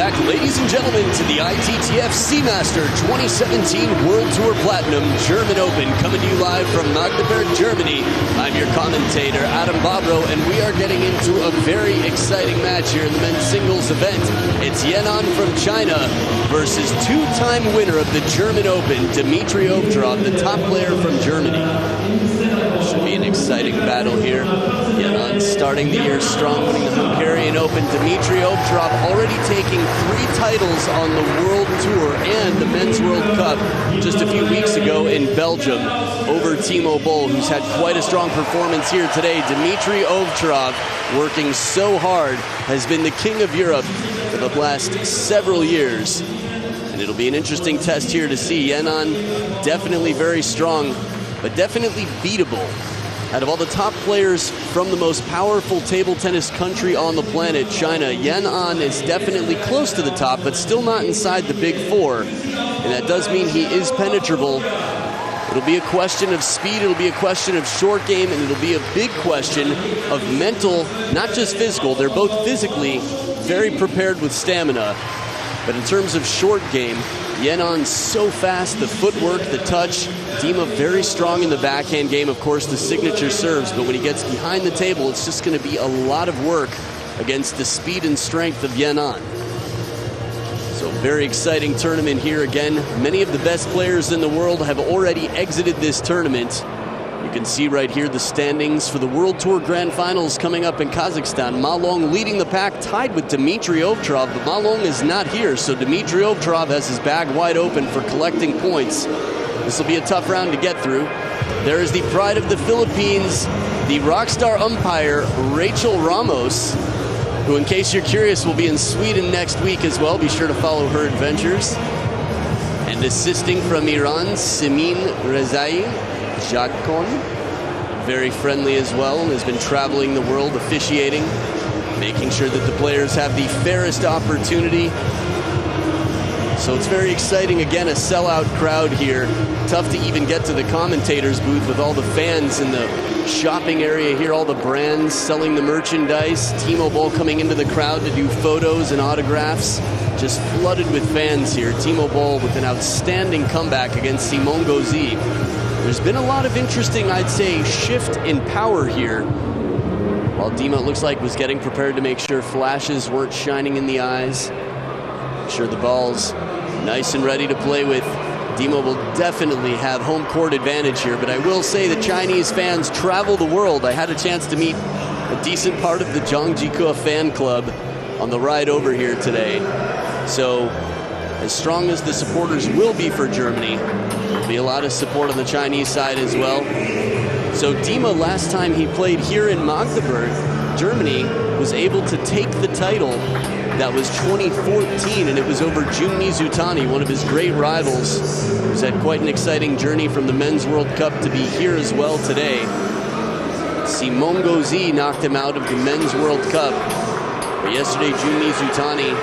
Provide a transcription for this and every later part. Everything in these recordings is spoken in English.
back, ladies and gentlemen, to the ITTF Seamaster 2017 World Tour Platinum German Open, coming to you live from Magdeburg, Germany. I'm your commentator, Adam Bobrow, and we are getting into a very exciting match here in the men's singles event. It's Yenan from China versus two-time winner of the German Open, Dimitrij, the top player from Germany. Should be an exciting battle here. Yenan starting the year strong, winning the Hungarian Open. Dimitrij already taking 3 titles on the World Tour and the Men's World Cup just a few weeks ago in Belgium over Timo Boll, who's had quite a strong performance here today. Dimitrij working so hard, has been the king of Europe for the last several years. And it'll be an interesting test here to see. Yenan definitely very strong, but definitely beatable. Out of all the top players from the most powerful table tennis country on the planet, China, Yenan is definitely close to the top, but still not inside the big 4. And that does mean he is penetrable. It'll be a question of speed, it'll be a question of short game, and it'll be a big question of mental, not just physical. They're both physically very prepared with stamina. But in terms of short game, Yenan so fast, the footwork, the touch. Dima very strong in the backhand game, of course, the signature serves, but when he gets behind the table, it's just going to be a lot of work against the speed and strength of Yenan. So very exciting tournament here again. Many of the best players in the world have already exited this tournament. You can see right here the standings for the World Tour Grand Finals coming up in Kazakhstan. Ma Long leading the pack, tied with Dimitrij, but Ma Long is not here, so Dimitrij has his bag wide open for collecting points. This will be a tough round to get through. There is the pride of the Philippines, the rockstar umpire, Rachel Ramos, who, in case you're curious, will be in Sweden next week as well. Be sure to follow her adventures. And assisting from Iran, Simin Rezai Jadkon, very friendly as well, and has been traveling the world officiating, making sure that the players have the fairest opportunity. So it's very exciting. Again, a sellout crowd here. Tough to even get to the commentators booth with all the fans in the shopping area here, all the brands selling the merchandise. Timo Boll coming into the crowd to do photos and autographs. Just flooded with fans here. Timo Boll with an outstanding comeback against Simon Gauzy. There's been a lot of interesting, I'd say, shift in power here. While Dima, it looks like, was getting prepared to make sure flashes weren't shining in the eyes. Make sure the ball's nice and ready to play with. Dima will definitely have home court advantage here, but I will say the Chinese fans travel the world. I had a chance to meet a decent part of the Zhangjikou fan club on the ride over here today. So, as strong as the supporters will be for Germany, there'll be a lot of support on the Chinese side as well. So Dima, last time he played here in Magdeburg, Germany, was able to take the title. That was 2014, and it was over Jun Mizutani, one of his great rivals, who's had quite an exciting journey from the Men's World Cup to be here as well today. Simon Gauzy knocked him out of the Men's World Cup. But yesterday, Jun Mizutani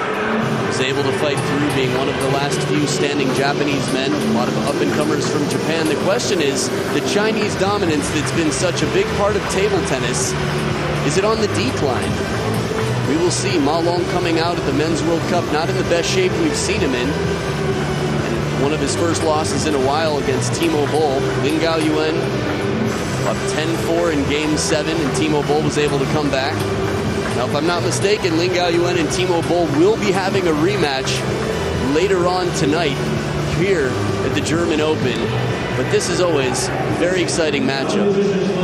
was able to fight through, being one of the last few standing Japanese men. A lot of up-and-comers from Japan. The question is, the Chinese dominance that's been such a big part of table tennis, is it on the decline? We will see. Ma Long coming out at the Men's World Cup, not in the best shape we've seen him in. And one of his first losses in a while against Timo Boll. Lin Gaoyuan up 10-4 in Game 7, and Timo Boll was able to come back. Now, if I'm not mistaken, Lin Gaoyuan and Timo Boll will be having a rematch later on tonight here at the German Open. But this is always a very exciting matchup.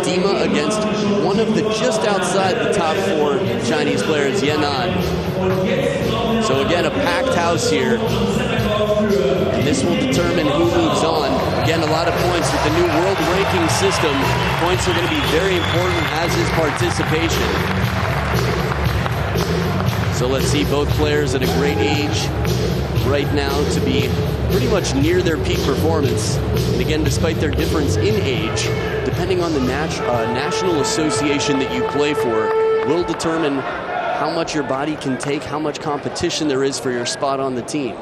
Dima against one of the just outside the top 4 Chinese players, Yenan. So again, a packed house here. And this will determine who moves on. Again, a lot of points with the new world ranking system. Points are going to be very important, as is participation. So let's see, both players at a great age right now to be pretty much near their peak performance. And again, despite their difference in age, depending on the national association that you play for, will determine how much your body can take, how much competition there is for your spot on the team.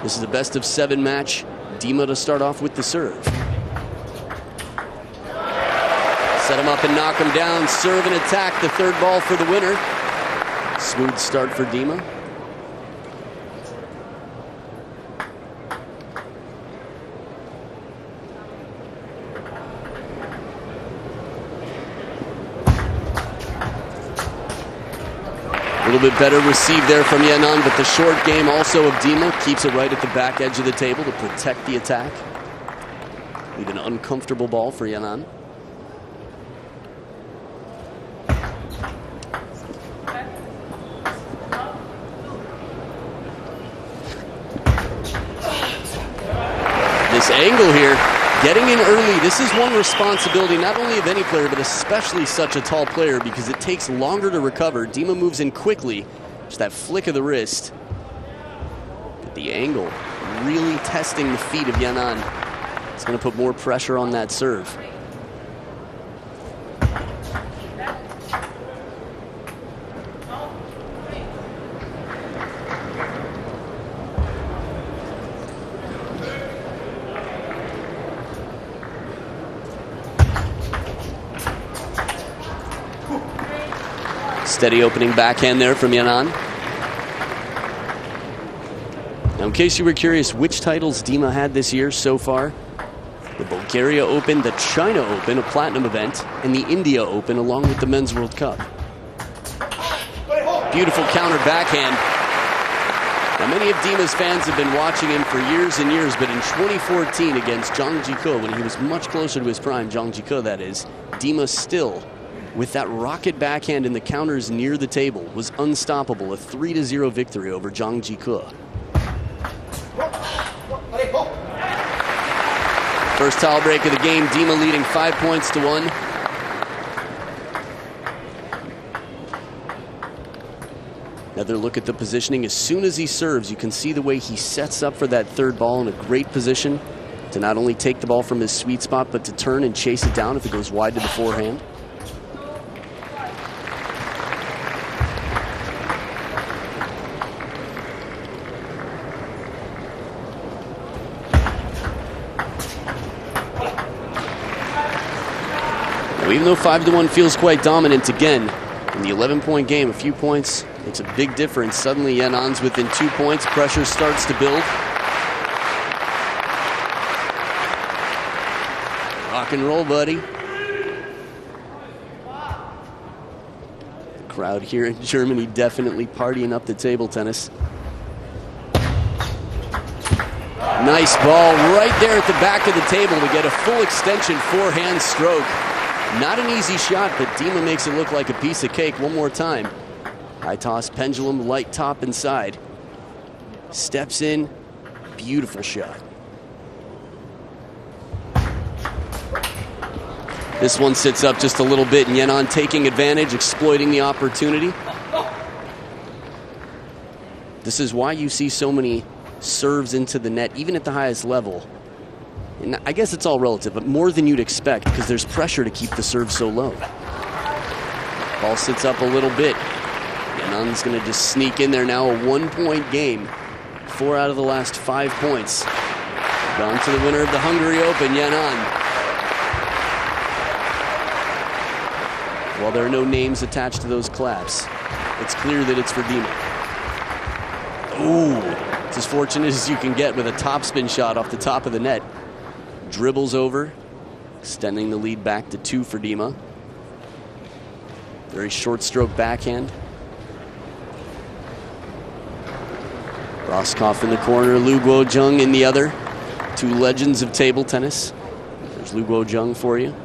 This is a best of 7 match. Dima to start off with the serve. Set him up and knock him down. Serve and attack, the third ball for the winner. Smooth start for Dima. A little bit better receive there from Yanan, but the short game also of Dima keeps it right at the back edge of the table to protect the attack. Leave an uncomfortable ball for Yanan. This angle here, getting in early, this is one responsibility not only of any player, but especially such a tall player, because it takes longer to recover. Dima moves in quickly, just that flick of the wrist. But the angle, really testing the feet of Yanan. It's going to put more pressure on that serve. Steady opening backhand there from Yanan. Now, in case you were curious which titles Dima had this year so far, the Bulgaria Open, the China Open, a platinum event, and the India Open, along with the Men's World Cup. Beautiful counter backhand. Now, many of Dima's fans have been watching him for years and years, but in 2014 against Zhang Jike, when he was much closer to his prime, Zhang Jike that is, Dima still, with that rocket backhand and the counters near the table, was unstoppable. A 3-0 victory over Zhang Jike. First towel break of the game, Dima leading 5 points to 1. Another look at the positioning. As soon as he serves, you can see the way he sets up for that third ball in a great position to not only take the ball from his sweet spot, but to turn and chase it down if it goes wide to the forehand. Even though 5-1 feels quite dominant again, in the 11-point game, a few points makes a big difference. Suddenly Yanan's within 2 points, pressure starts to build. Rock and roll, buddy. The crowd here in Germany definitely partying up the table tennis. Nice ball right there at the back of the table to get a full extension forehand stroke. Not an easy shot, but Dima makes it look like a piece of cake one more time. High toss, pendulum, light top inside. Steps in, beautiful shot. This one sits up just a little bit, and Yanan taking advantage, exploiting the opportunity. This is why you see so many serves into the net, even at the highest level. And I guess it's all relative, but more than you'd expect because there's pressure to keep the serve so low. Ball sits up a little bit. Yanan's going to just sneak in there now, a 1-point game. 4 out of the last 5 points. Gone to the winner of the Hungary Open, Yanan. While there are no names attached to those claps, it's clear that it's for Dima. Ooh, it's as fortunate as you can get with a topspin shot off the top of the net. Dribbles over, extending the lead back to 2 for Dima. Very short stroke backhand. Roscoff in the corner, Lu Guozheng in the other. 2 legends of table tennis. There's Lu Guozheng for you.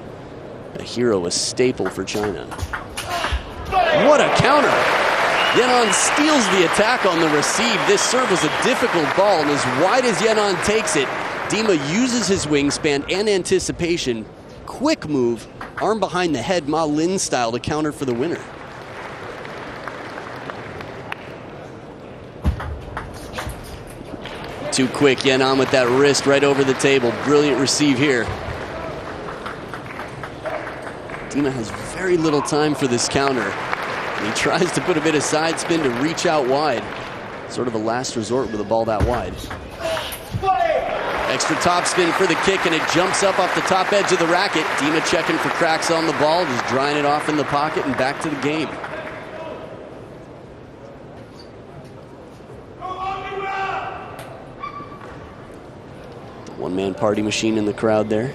A hero, a staple for China. What a counter! Yanan steals the attack on the receive. This serve was a difficult ball, and as wide as Yanan takes it, Dima uses his wingspan and anticipation. Quick move, arm behind the head, Ma Lin style, to counter for the winner. Too quick, Yanan with that wrist right over the table. Brilliant receive here. Dima has very little time for this counter. And he tries to put a bit of side spin to reach out wide. Sort of a last resort with a ball that wide. Extra topspin for the kick, and it jumps up off the top edge of the racket. Dima checking for cracks on the ball, just drying it off in the pocket and back to the game. The one-man party machine in the crowd there.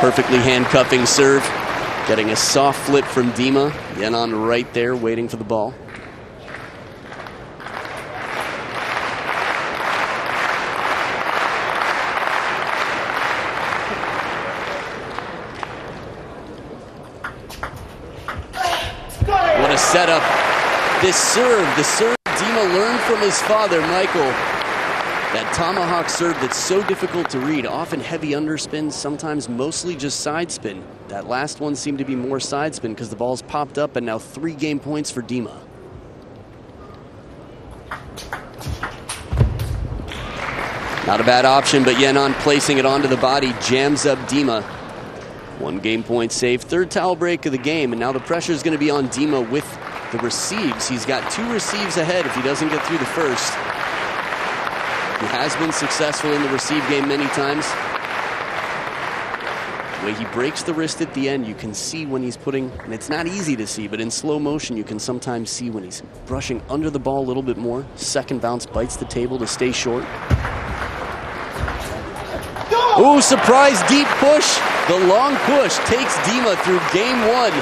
Perfectly handcuffing serve. Getting a soft flip from Dima. Yenon right there waiting for the ball. What a setup. This serve, the serve Dima learned from his father, Michael. That tomahawk serve that's so difficult to read, often heavy underspin, sometimes mostly just side spin. That last one seemed to be more side spin because the ball's popped up, and now 3 game points for Dima. Not a bad option, but Yenon placing it onto the body jams up Dima. 1 game point save, 3rd towel break of the game, and now the pressure is going to be on Dima with the receives. He's got 2 receives ahead if he doesn't get through the first. He has been successful in the receive game many times. The way he breaks the wrist at the end, you can see when he's putting, and it's not easy to see, but in slow motion you can sometimes see when he's brushing under the ball a little bit more. Second bounce bites the table to stay short. Ooh, surprise deep push. The long push takes Dima through game 1.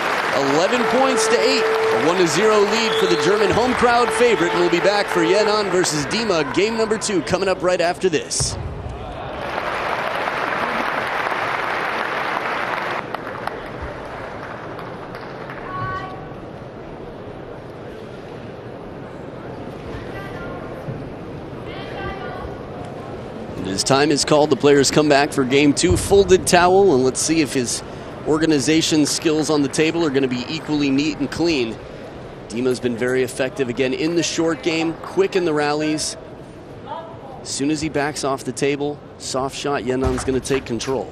11 points to 8. A 1-0 lead for the German home crowd favorite. And we'll be back for Yenon versus Dima, game number 2, coming up right after this. As time is called, the players come back for game 2, folded towel, and let's see if his organization skills on the table are going to be equally neat and clean. Dima's been very effective again in the short game, quick in the rallies. As soon as he backs off the table, soft shot, Yenon's going to take control.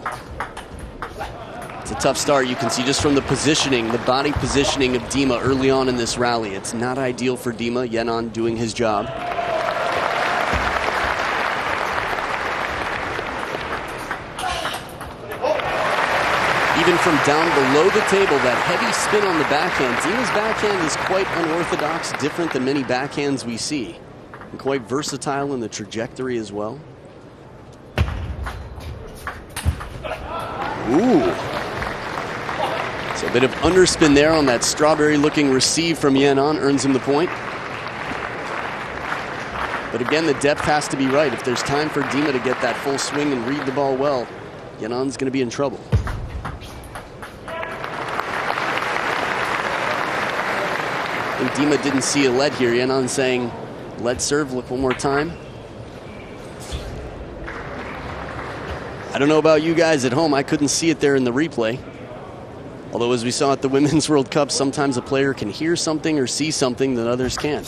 It's a tough start, you can see just from the positioning, the body positioning of Dima early on in this rally. It's not ideal for Dima. Yenon doing his job. Even from down below the table, that heavy spin on the backhand. Dima's backhand is quite unorthodox, different than many backhands we see, and quite versatile in the trajectory as well. Ooh. So a bit of underspin there on that strawberry-looking receive from Yenon earns him the point. But again, the depth has to be right. If there's time for Dima to get that full swing and read the ball well, Yenon's going to be in trouble. I think Dima didn't see a lead here. Yenon saying, lead serve, look one more time. I don't know about you guys at home, I couldn't see it there in the replay. Although as we saw at the Women's World Cup, sometimes a player can hear something or see something that others can't.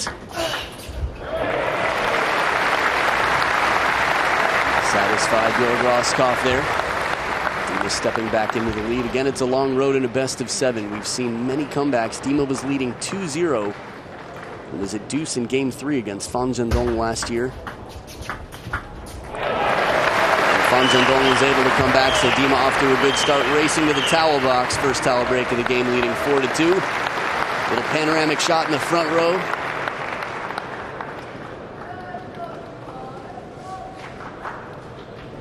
Satisfied Yoel Roskopf there. Dima stepping back into the lead. Again, it's a long road and a best of 7. We've seen many comebacks. Dima was leading 2-0. It was at deuce in game 3 against Fan Zhendong last year. And Fan Zhendong was able to come back, so Dima off to a good start, racing to the towel box. First towel break of the game, leading 4-2. Little panoramic shot in the front row.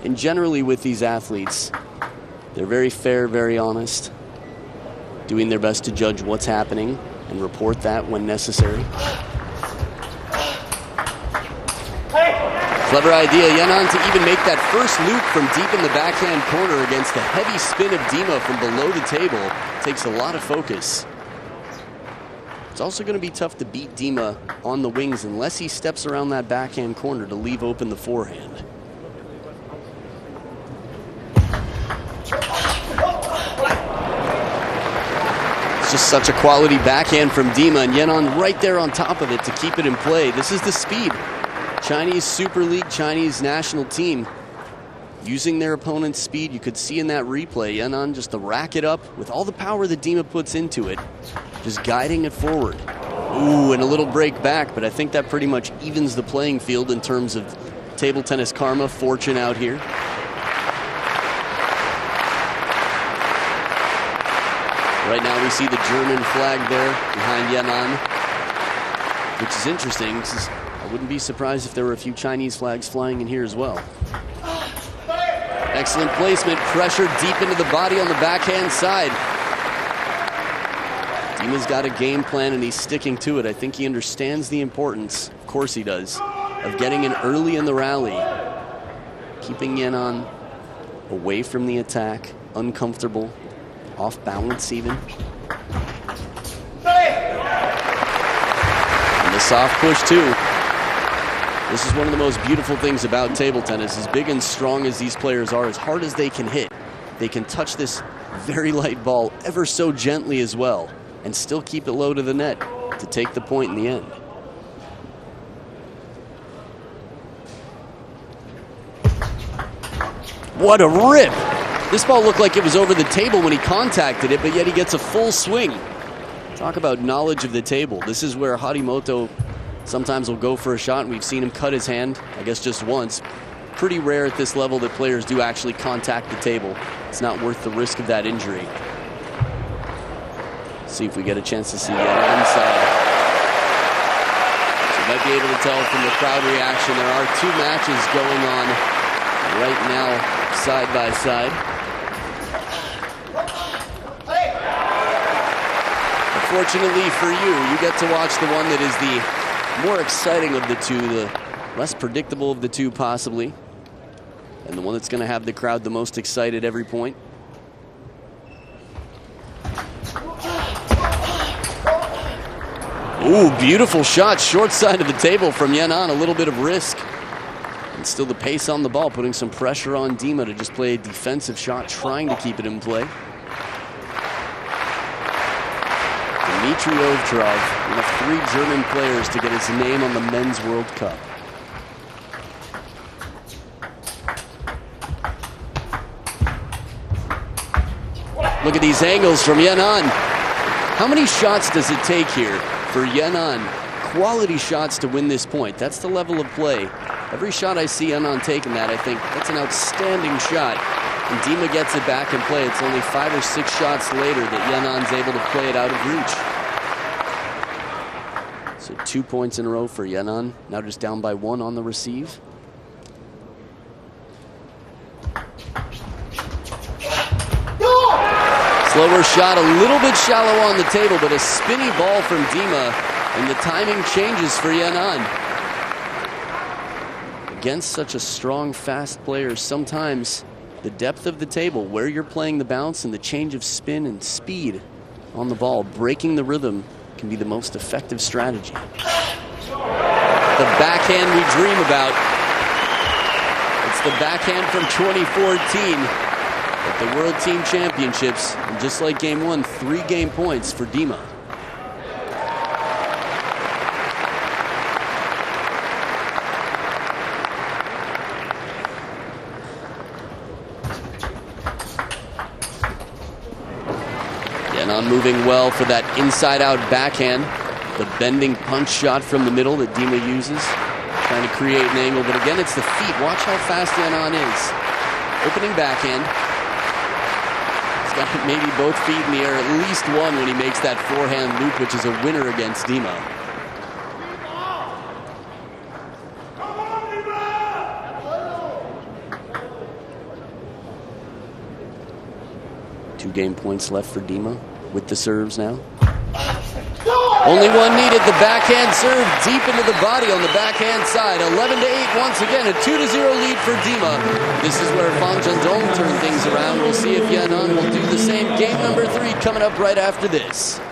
And generally with these athletes, they're very fair, very honest, doing their best to judge what's happening and report that when necessary. Clever idea, Yenon, to even make that first loop from deep in the backhand corner against the heavy spin of Dima from below the table. Takes a lot of focus. It's also going to be tough to beat Dima on the wings unless he steps around that backhand corner to leave open the forehand. Just such a quality backhand from Dima, and Yenon right there on top of it to keep it in play. This is the speed. Chinese Super League, Chinese national team using their opponent's speed. You could see in that replay, Yenon just to rack it up with all the power that Dima puts into it, just guiding it forward. Ooh, and a little break back, but I think that pretty much evens the playing field in terms of table tennis karma, fortune out here. Right now we see the German flag there behind Yenon, which is interesting because I wouldn't be surprised if there were a few Chinese flags flying in here as well. Excellent placement, pressure deep into the body on the backhand side. Dima's got a game plan and he's sticking to it. I think he understands the importance, of course he does, of getting in early in the rally. Keeping Yenon away from the attack, uncomfortable, off balance even. And the soft push too. This is one of the most beautiful things about table tennis. As big and strong as these players are, as hard as they can hit, they can touch this very light ball ever so gently as well and still keep it low to the net to take the point in the end. What a rip! This ball looked like it was over the table when he contacted it, but yet he gets a full swing. Talk about knowledge of the table. This is where Harimoto sometimes will go for a shot, and we've seen him cut his hand, I guess just once. Pretty rare at this level that players do actually contact the table. It's not worth the risk of that injury. See if we get a chance to see Yenon's side. So you might be able to tell from the crowd reaction, there are two matches going on right now, side by side. Unfortunately for you, you get to watch the one that is the more exciting of the two, the less predictable of the two possibly, and the one that's going to have the crowd the most excited every point. Ooh, beautiful shot, short side of the table from Yenon, a little bit of risk. And still the pace on the ball, putting some pressure on Dima to just play a defensive shot, trying to keep it in play. Dimitrij, one of 3 German players to get his name on the Men's World Cup. Look at these angles from Yenon. How many shots does it take here for Yenon? Quality shots to win this point. That's the level of play. Every shot I see Yenon taking that, I think that's an outstanding shot. And Dima gets it back in play. It's only 5 or 6 shots later that Yenon's able to play it out of reach. So 2 points in a row for Yenon. Now just down by 1 on the receive. Slower shot, a little bit shallow on the table, but a spinny ball from Dima, and the timing changes for Yenon. Against such a strong, fast player, sometimes the depth of the table, where you're playing the bounce and the change of spin and speed on the ball, breaking the rhythm can be the most effective strategy. The backhand we dream about. It's the backhand from 2014 at the World Team Championships. And just like game 1, 3 game points for Dima. Yenon moving well for that inside-out backhand. The bending punch shot from the middle that Dima uses. Trying to create an angle, but again, it's the feet. Watch how fast Yenon is. Opening backhand. He's got maybe both feet in the air, at least one when he makes that forehand loop, which is a winner against Dima. Two game points left for Dima with the serves now. Only one needed, the backhand serve deep into the body on the backhand side. 11-8 once again, a 2-0 lead for Dima. This is where Fan Zhendong turn things around. We'll see if Yenon will do the same. Game number 3 coming up right after this.23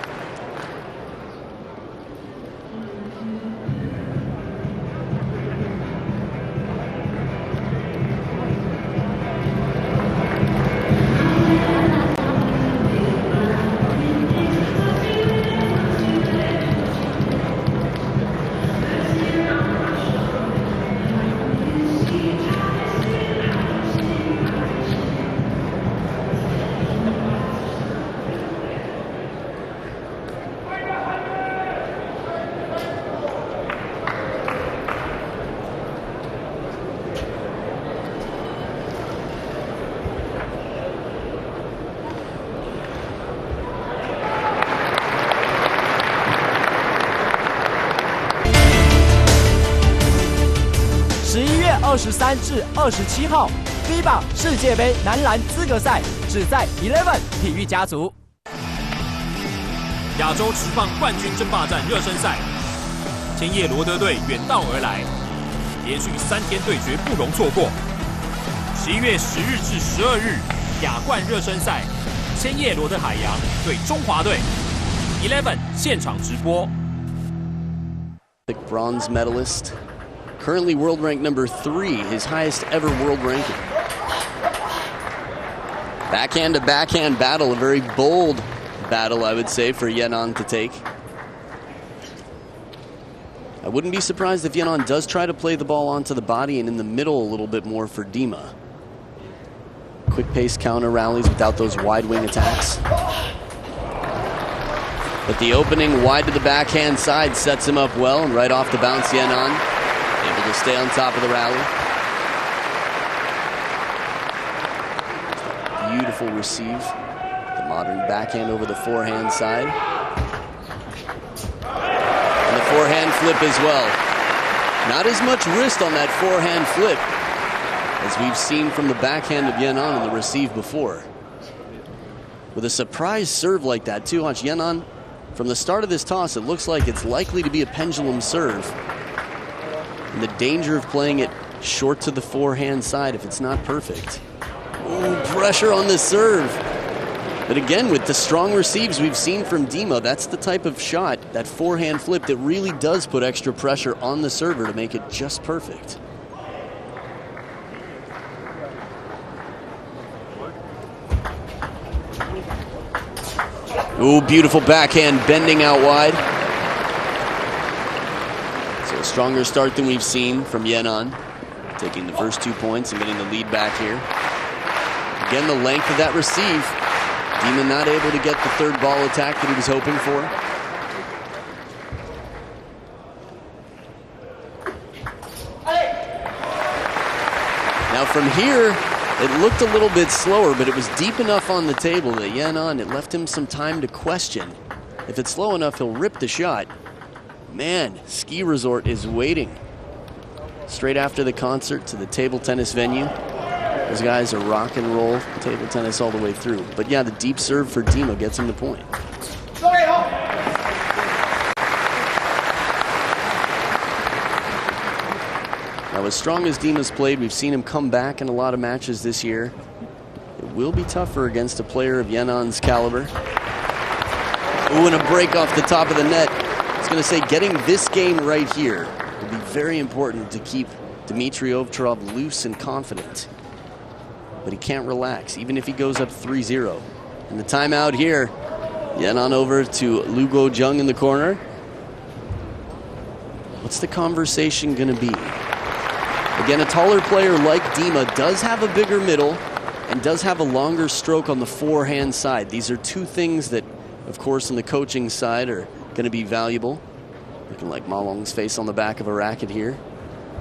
至27号 FIBA 世界杯男篮资格赛只在 Eleven 体育家族。亚洲职棒冠军争霸战热身赛，千叶罗德队远道而来，连续3天对决不容错过。11月10日至12日亚冠热身赛，千叶罗德海洋对中华队 ，11现场直播。 Bronze medalist, currently world rank number 3, his highest ever world ranking. Backhand to backhand battle, a very bold battle, I would say, for Yenan to take. I wouldn't be surprised if Yenan does try to play the ball onto the body and in the middle a little bit more for Dima. Quick pace counter rallies without those wide wing attacks. But the opening wide to the backhand side sets him up well, and right off the bounce, Yenan able to stay on top of the rally. Beautiful receive. The modern backhand over the forehand side. And the forehand flip as well. Not as much wrist on that forehand flip as we've seen from the backhand of Yenan in the receive before. With a surprise serve like that too, watch Yenan. From the start of this toss, it looks like it's likely to be a pendulum serve. And the danger of playing it short to the forehand side if it's not perfect. Ooh, pressure on the serve. But again, with the strong receives we've seen from Dima, that's the type of shot, that forehand flip, that really does put extra pressure on the server to make it just perfect. Ooh, beautiful backhand bending out wide. So a stronger start than we've seen from Yenan, taking the first 2 points and getting the lead back here. Again, the length of that receive. Dima not able to get the third ball attack that he was hoping for. Now from here, it looked a little bit slower, but it was deep enough on the table that Yenan, it left him some time to question. If it's slow enough, he'll rip the shot. Man, Ski Resort is waiting. Straight after the concert to the table tennis venue. Those guys are rock and roll table tennis all the way through. But yeah, the deep serve for Dima gets him the point. Now, as strong as Dima's played, we've seen him come back in a lot of matches this year. It will be tougher against a player of Yenan's caliber. Ooh, and a break off the top of the net. I was going to say, getting this game right here will be very important to keep Dimitrij OVTCHAROV loose and confident. But he can't relax, even if he goes up 3-0. And the timeout here, Yenan over to Lugo Jung in the corner. What's the conversation going to be? Again, a taller player like Dima does have a bigger middle and does have a longer stroke on the forehand side. These are two things that, of course, on the coaching side are going to be valuable. Looking like Malong's face on the back of a racket here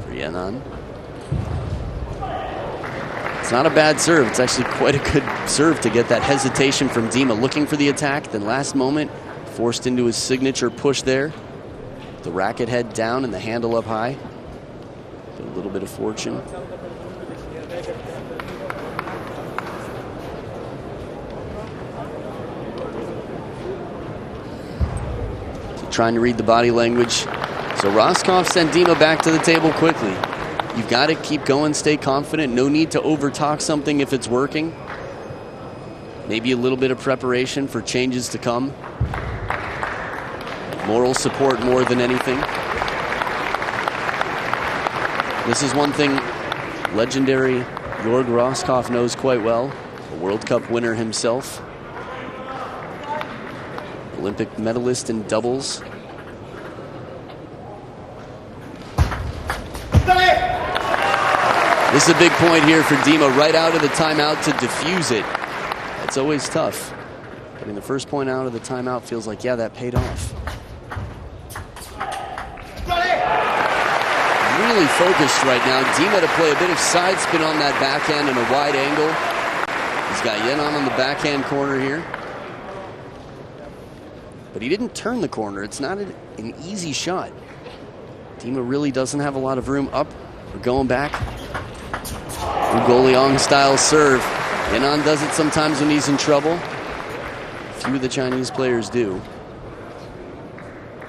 for Yenan. It's not a bad serve. It's actually quite a good serve to get that hesitation from Dima. Looking for the attack, then last moment, forced into his signature push there. The racket head down and the handle up high. A little bit of fortune. So trying to read the body language. So Roscoff sent Dima back to the table quickly. You've got to keep going, stay confident. No need to overtalk something if it's working. Maybe a little bit of preparation for changes to come. Moral support more than anything. This is one thing legendary Jorg Roscoff knows quite well. A World Cup winner himself. Olympic medalist in doubles. This is a big point here for Dima, right out of the timeout to defuse it. It's always tough. Getting the first point out of the timeout feels like, yeah, that paid off. Really focused right now. Dima to play a bit of side spin on that backhand in a wide angle. He's got Yenan on the backhand corner here. But he didn't turn the corner. It's not an easy shot. Dima really doesn't have a lot of room up or going back. Ugoliong style serve. Yenan does it sometimes when he's in trouble. Few of the Chinese players do.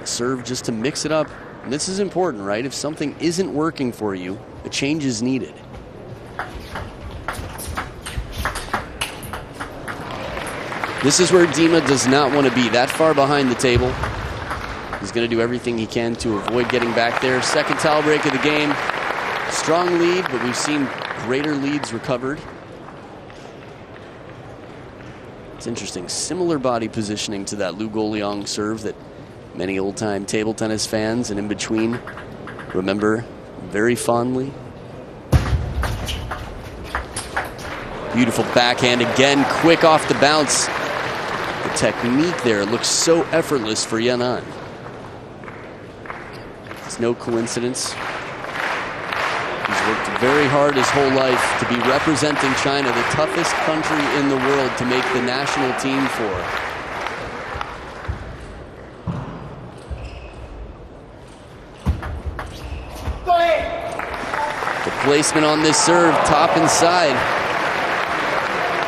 A serve just to mix it up. And this is important, right? If something isn't working for you, a change is needed. This is where Dima does not want to be, that far behind the table. He's going to do everything he can to avoid getting back there. Second towel break of the game. Strong lead, but we've seen greater leads recovered. It's interesting, similar body positioning to that Lu Goliong serve that many old-time table tennis fans and in between remember very fondly. Beautiful backhand again, quick off the bounce. The technique there looks so effortless for Yanan. It's no coincidence. He's worked very hard his whole life to be representing China, the toughest country in the world to make the national team for. The placement on this serve, top and side.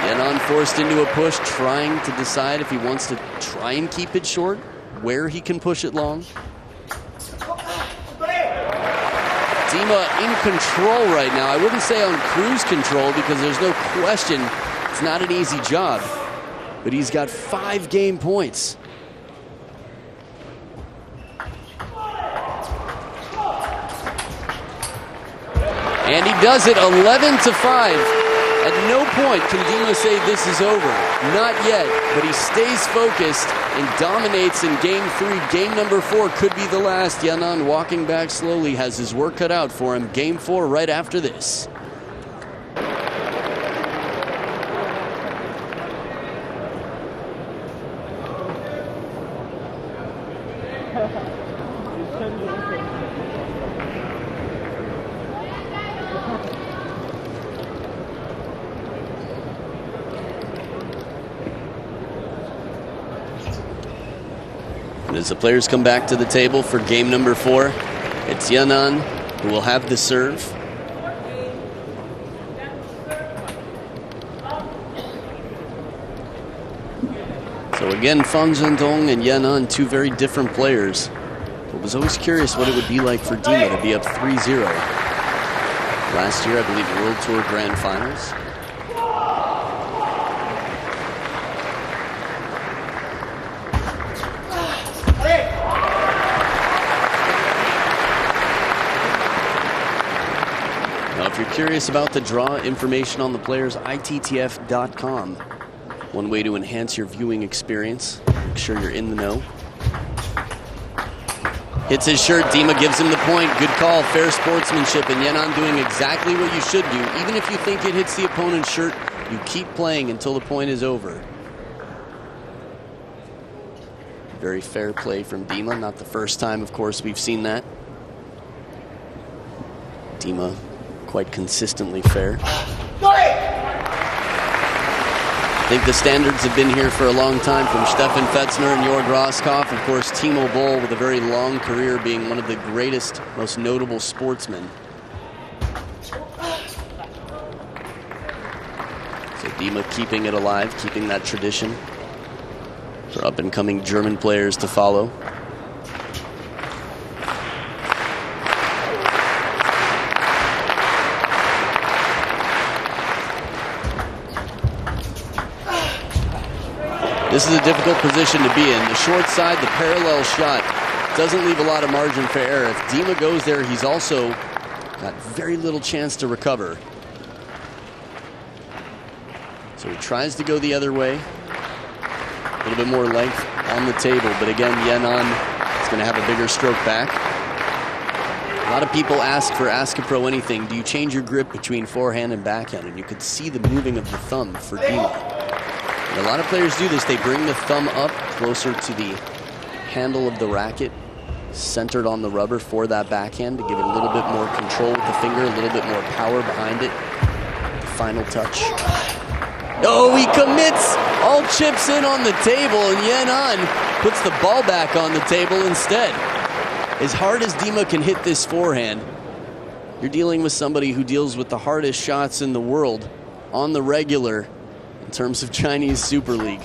Yanan forced into a push, trying to decide if he wants to try and keep it short, where he can push it long. Dima in control right now. I wouldn't say on cruise control because there's no question it's not an easy job. But he's got 5 game points. And he does it 11-5. At no point can Dima say this is over. Not yet, but he stays focused and dominates in game 3. Game number 4 could be the last. Yanan walking back slowly, has his work cut out for him. Game 4 right after this. And as the players come back to the table for game number 4, it's Yanan who will have the serve. So again, Fan Zhendong and Yanan, 2 very different players. I was always curious what it would be like for Dima to be up 3-0. Last year, I believe, World Tour Grand Finals. If you're curious about the draw, information on the players, ITTF.com. One way to enhance your viewing experience. Make sure you're in the know. Hits his shirt, Dima gives him the point. Good call, fair sportsmanship, and Yanan doing exactly what you should do. Even if you think it hits the opponent's shirt, you keep playing until the point is over. Very fair play from Dima. Not the first time, of course, we've seen that. Dima quite consistently fair. I think the standards have been here for a long time, from Stefan Fetzner and Jörg Roskopf. Of course, Timo Boll, with a very long career, being one of the greatest, most notable sportsmen. So Dima keeping it alive, keeping that tradition for up-and-coming German players to follow. This is a difficult position to be in. The short side, the parallel shot, doesn't leave a lot of margin for error. If Dima goes there, he's also got very little chance to recover. So he tries to go the other way. A little bit more length on the table, but again, Yanan is going to have a bigger stroke back. A lot of people ask for Ask a Pro Anything, do you change your grip between forehand and backhand? And you could see the moving of the thumb for Dima. And a lot of players do this. They bring the thumb up closer to the handle of the racket, centered on the rubber for that backhand to give it a little bit more control with the finger, a little bit more power behind it. Final touch. Oh, he commits! All chips in on the table, and Yanan puts the ball back on the table instead. As hard as Dima can hit this forehand, you're dealing with somebody who deals with the hardest shots in the world on the regular in terms of Chinese Super League.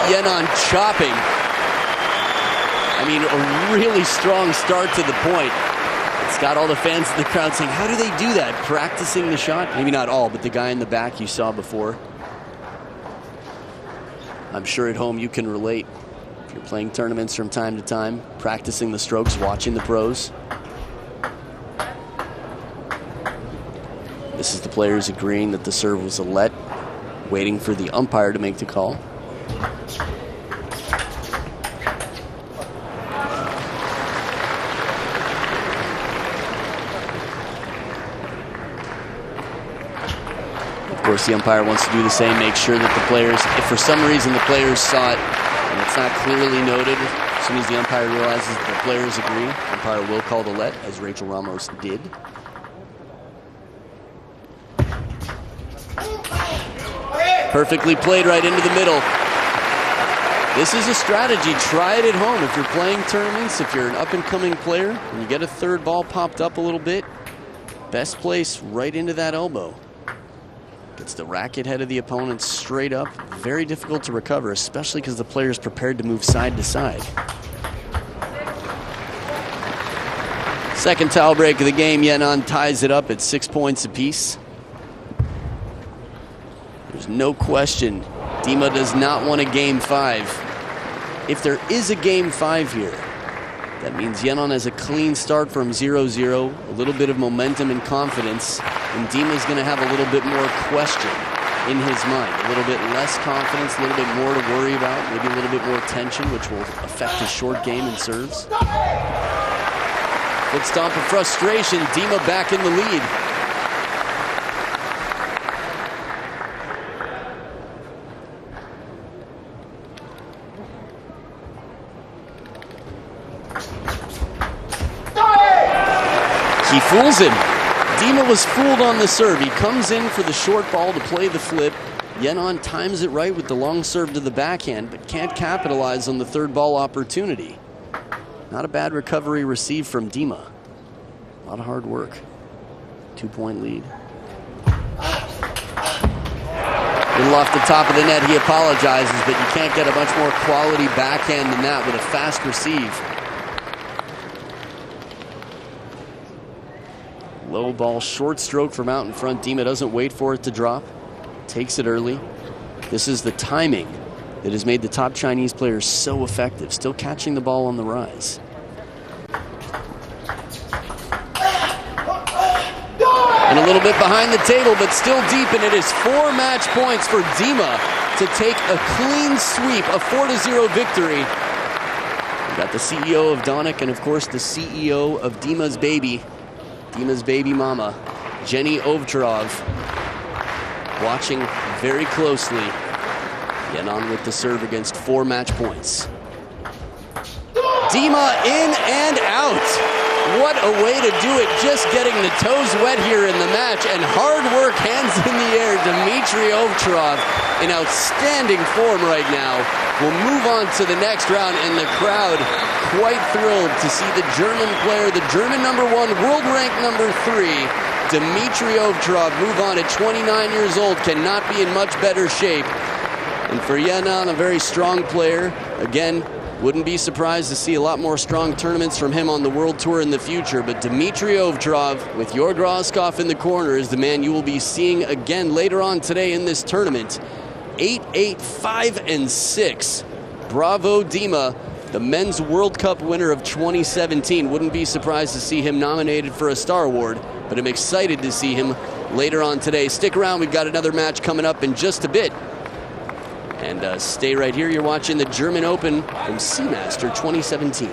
Yenon chopping. I mean, a really strong start to the point. It's got all the fans in the crowd saying, how do they do that? Practicing the shot? Maybe not all, but the guy in the back you saw before. I'm sure at home you can relate. If you're playing tournaments from time to time, practicing the strokes, watching the pros. This is the players agreeing that the serve was a let, waiting for the umpire to make the call. Of course, the umpire wants to do the same, make sure that the players, if for some reason the players saw it and it's not clearly noted, as soon as the umpire realizes that the players agree, the umpire will call the let, as Rachel Ramos did. Perfectly played right into the middle. This is a strategy. Try it at home. If you're playing tournaments, if you're an up-and-coming player, and you get a third ball popped up a little bit, best place right into that elbow. Gets the racket head of the opponent straight up. Very difficult to recover, especially because the player is prepared to move side to side. Second towel break of the game. Yenon ties it up at 6 points apiece. There's no question Dima does not want a game 5. If there is a game 5 here, that means Yenon has a clean start from 0-0, a little bit of momentum and confidence, and Dima's going to have a little bit more question in his mind, a little bit less confidence, a little bit more to worry about, maybe a little bit more tension, which will affect his short game and serves. Foot stomp of frustration, Dima back in the lead. He fools him. Dima was fooled on the serve. He comes in for the short ball to play the flip. Yenon times it right with the long serve to the backhand, but can't capitalize on the third ball opportunity. Not a bad recovery received from Dima. A lot of hard work. 2-point lead. Little off the top of the net, he apologizes, but you can't get a much more quality backhand than that with a fast receive. Low ball, short stroke from out in front. Dima doesn't wait for it to drop. Takes it early. This is the timing that has made the top Chinese players so effective. Still catching the ball on the rise. And a little bit behind the table, but still deep, and it is 4 match points for Dima to take a clean sweep, a 4-0 victory. We got the CEO of Donic and, of course, the CEO of Dima's baby mama, Jenny OVTCHAROV, watching very closely. Yenon with the serve against 4 match points. Dima in and out. What a way to do it, just getting the toes wet here in the match, and hard work, hands in the air. Dimitrij OVTCHAROV in outstanding form right now. We'll move on to the next round, and the crowd quite thrilled to see the German player, the German #1, world rank #3, Dimitrij OVTCHAROV, move on at 29 years old, cannot be in much better shape. And for Yenon, a very strong player. Again, wouldn't be surprised to see a lot more strong tournaments from him on the World Tour in the future. But Dimitrij OVTCHAROV, with Jörg Roskopf in the corner, is the man you will be seeing again later on today in this tournament. 8-8, 5-6. Bravo, Dima, the men's World Cup winner of 2017. Wouldn't be surprised to see him nominated for a Star Award, but I'm excited to see him later on today. Stick around, we've got another match coming up in just a bit. And stay right here. You're watching the German Open from Seamaster 2017.